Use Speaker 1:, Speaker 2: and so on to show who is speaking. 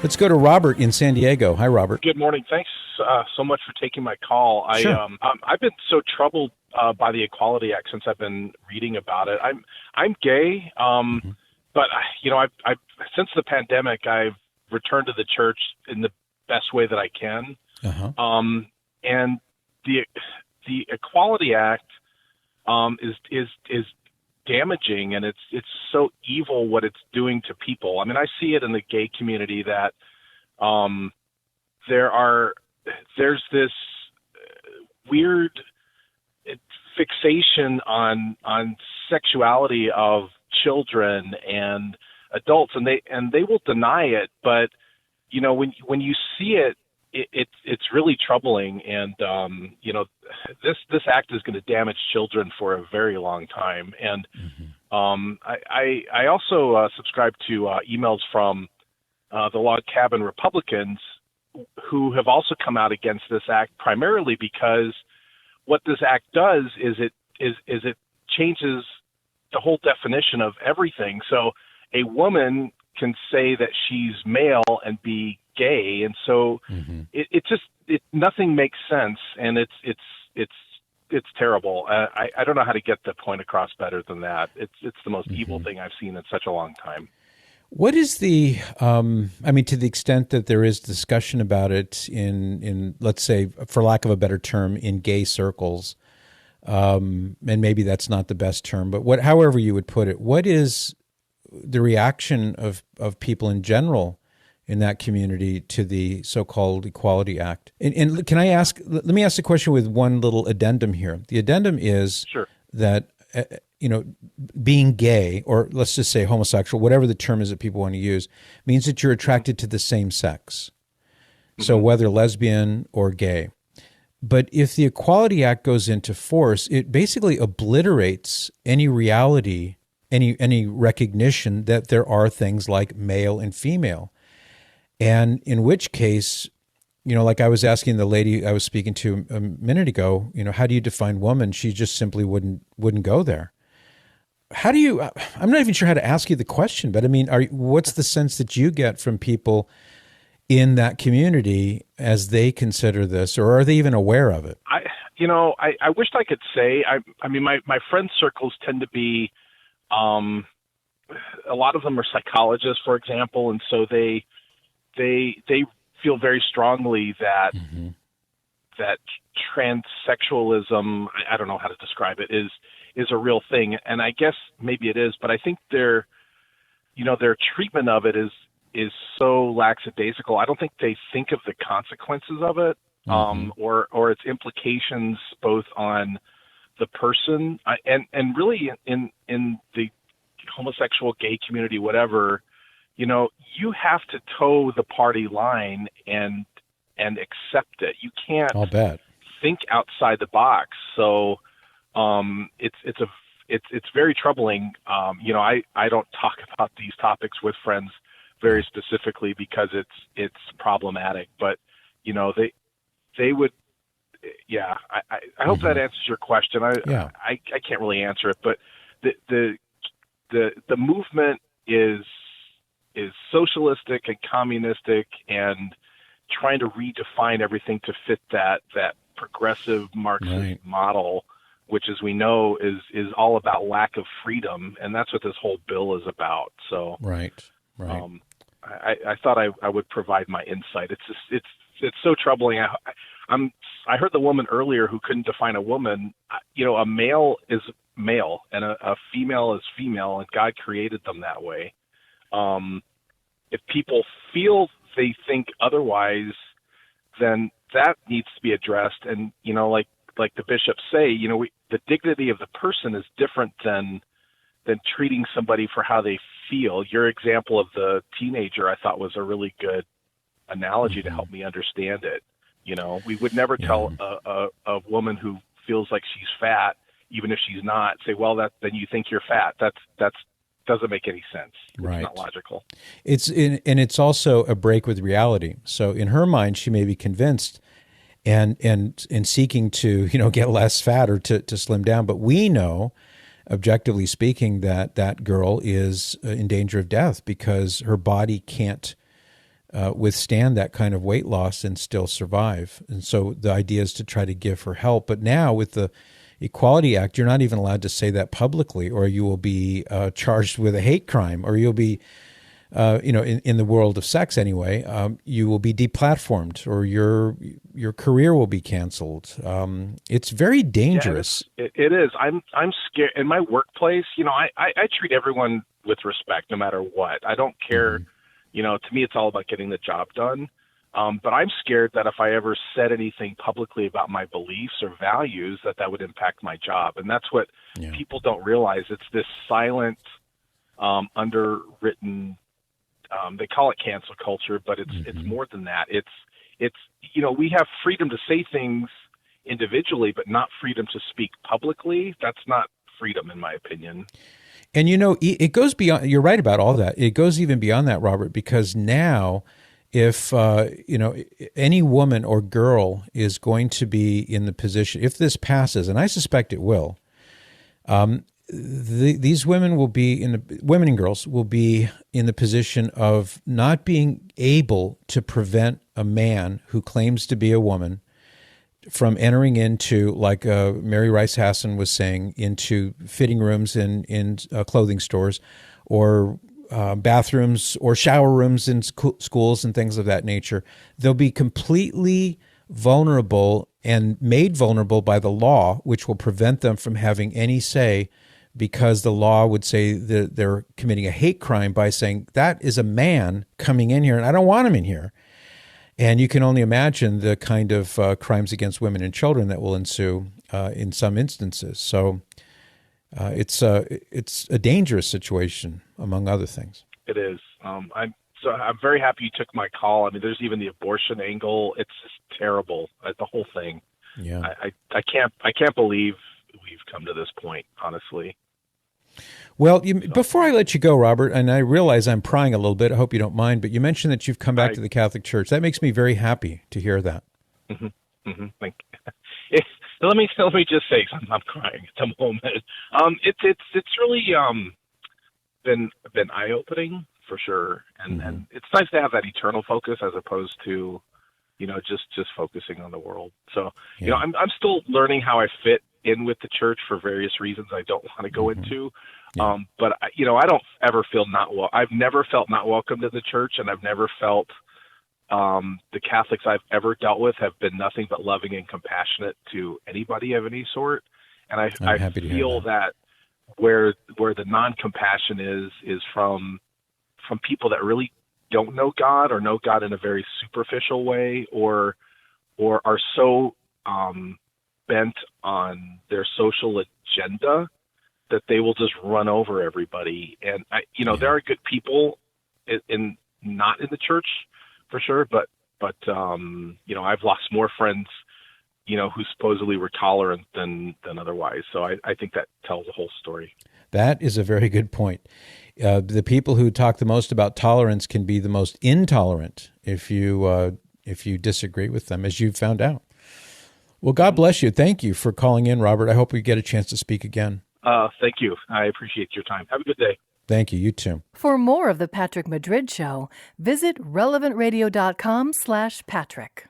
Speaker 1: Let's go to Robert in San Diego. Hi, Robert.
Speaker 2: Good morning. Thanks so much for taking my call.
Speaker 1: Sure.
Speaker 2: I've been so troubled by the Equality Act since I've been reading about it. I'm gay,
Speaker 1: Hmm.
Speaker 2: but I've since the pandemic I've returned to the church in the best way that I can.
Speaker 1: Uh-huh.
Speaker 2: And the Equality Act is damaging, and it's so evil what it's doing to people. I mean, I see it in the gay community that there's this weird fixation on sexuality of children and adults, and they will deny it, but when you see it, it's really troubling, and this act is going to damage children for a very long time. And I also subscribe to emails from the log cabin Republicans who have also come out against this act, primarily because what this act does is it changes the whole definition of everything. So a woman can say that she's male and be gay, and so nothing makes sense, and it's terrible. I don't know how to get the point across better than that. It's the most evil thing I've seen in such a long time.
Speaker 1: What is the, to the extent that there is discussion about it in let's say, for lack of a better term, in gay circles, and maybe that's not the best term, but however you would put it, what is the reaction of people in general in that community to the so-called Equality Act? And can I ask, let me ask the question with one little addendum here. The addendum is
Speaker 2: Sure.
Speaker 1: that, being gay, or let's just say homosexual, whatever the term is that people want to use, means that you're attracted to the same sex. So whether lesbian or gay. But if the Equality Act goes into force, it basically obliterates any reality, any recognition that there are things like male and female. And in which case, like I was asking the lady I was speaking to a minute ago, how do you define woman? She just simply wouldn't go there. How do you, I'm not even sure how to ask you the question, but I mean, what's the sense that you get from people in that community as they consider this, or are they even aware of it?
Speaker 2: I wished I could say. I mean, my friend circles tend to be, a lot of them are psychologists, for example, and so they feel very strongly that that transsexualism, I don't know how to describe it, is a real thing, and I guess maybe it is, but I think their treatment of it is so lackadaisical. I don't think they think of the consequences of it, or its implications both on the person and really in the homosexual, gay community, whatever. You have to toe the party line and accept it. You can't
Speaker 1: I'll bet.
Speaker 2: think outside the box. So it's very troubling. I don't talk about these topics with friends very specifically because it's problematic. But they would. Yeah, I hope that answers your question. I can't really answer it, but the movement is socialistic and communistic and trying to redefine everything to fit that progressive Marxist model, which, as we know, is all about lack of freedom, and that's what this whole bill is about. So,
Speaker 1: right.
Speaker 2: I thought I would provide my insight. It's so troubling. I heard the woman earlier who couldn't define a woman. A male is male and a female is female, and God created them that way. If people feel they think otherwise, then that needs to be addressed. And like the bishops say, the dignity of the person is different than treating somebody for how they feel. Your example of the teenager, I thought, was a really good analogy to help me understand it. We would never tell a woman who feels like she's fat, even if she's not, say, well, then you think you're fat. That's doesn't make any sense. It's not logical.
Speaker 1: It's also a break with reality. So in her mind, she may be convinced and seeking to get less fat or to slim down, but we know, objectively speaking, that girl is in danger of death because her body can't withstand that kind of weight loss and still survive. And so the idea is to try to give her help. But now with the Equality Act, you're not even allowed to say that publicly, or you will be charged with a hate crime, or you'll be, in the world of sex anyway, you will be deplatformed, or your career will be canceled. It's very dangerous.
Speaker 2: Yeah, it is. I'm scared. In my workplace, I treat everyone with respect, no matter what. I don't care. To me, it's all about getting the job done. But I'm scared that if I ever said anything publicly about my beliefs or values, that would impact my job. And that's what people don't realize. It's this silent, underwritten, they call it cancel culture, but it's more than that. It's we have freedom to say things individually, but not freedom to speak publicly. That's not freedom, in my opinion.
Speaker 1: And, it goes beyond, you're right about all that. It goes even beyond that, Robert, because now if, any woman or girl is going to be in the position, if this passes, and I suspect it will, these women will be women and girls will be in the position of not being able to prevent a man who claims to be a woman from entering into, like Mary Rice Hassan was saying, into fitting rooms in clothing stores, or bathrooms or shower rooms in schools and things of that nature. They'll be completely vulnerable and made vulnerable by the law, which will prevent them from having any say, because the law would say that they're committing a hate crime by saying that is a man coming in here and I don't want him in here. And you can only imagine the kind of crimes against women and children that will ensue in some instances. So it's a dangerous situation, among other things.
Speaker 2: It is. I'm very happy you took my call. I mean, there's even the abortion angle. It's just terrible. The whole thing.
Speaker 1: Yeah.
Speaker 2: I can't believe we've come to this point, honestly.
Speaker 1: Well, before I let you go, Robert, and I realize I'm prying a little bit, I hope you don't mind, but you mentioned that you've come back to the Catholic Church. That makes me very happy to hear that.
Speaker 2: Thank you. Let me just say, I'm crying at the moment. It's really been eye-opening for sure, and it's nice to have that eternal focus as opposed to just focusing on the world. So I'm still learning how I fit in with the church for various reasons I don't want to go into. But I don't ever feel I've never felt not welcome to the church, and I've never felt the Catholics I've ever dealt with have been nothing but loving and compassionate to anybody of any sort. And I feel that where the non-compassion is from people that really don't know God, or know God in a very superficial way, or are so bent on their social agenda that they will just run over everybody. And there are good people not in the church for sure, but I've lost more friends who supposedly were tolerant than otherwise. So I think that tells the whole story.
Speaker 1: That is a very good point. The people who talk the most about tolerance can be the most intolerant if you disagree with them, as you've found out. Well, God bless you. Thank you for calling in, Robert. I hope we get a chance to speak again.
Speaker 2: Thank you. I appreciate your time. Have a good day.
Speaker 1: Thank you. You too.
Speaker 3: For more of The Patrick Madrid Show, visit relevantradio.com/Patrick.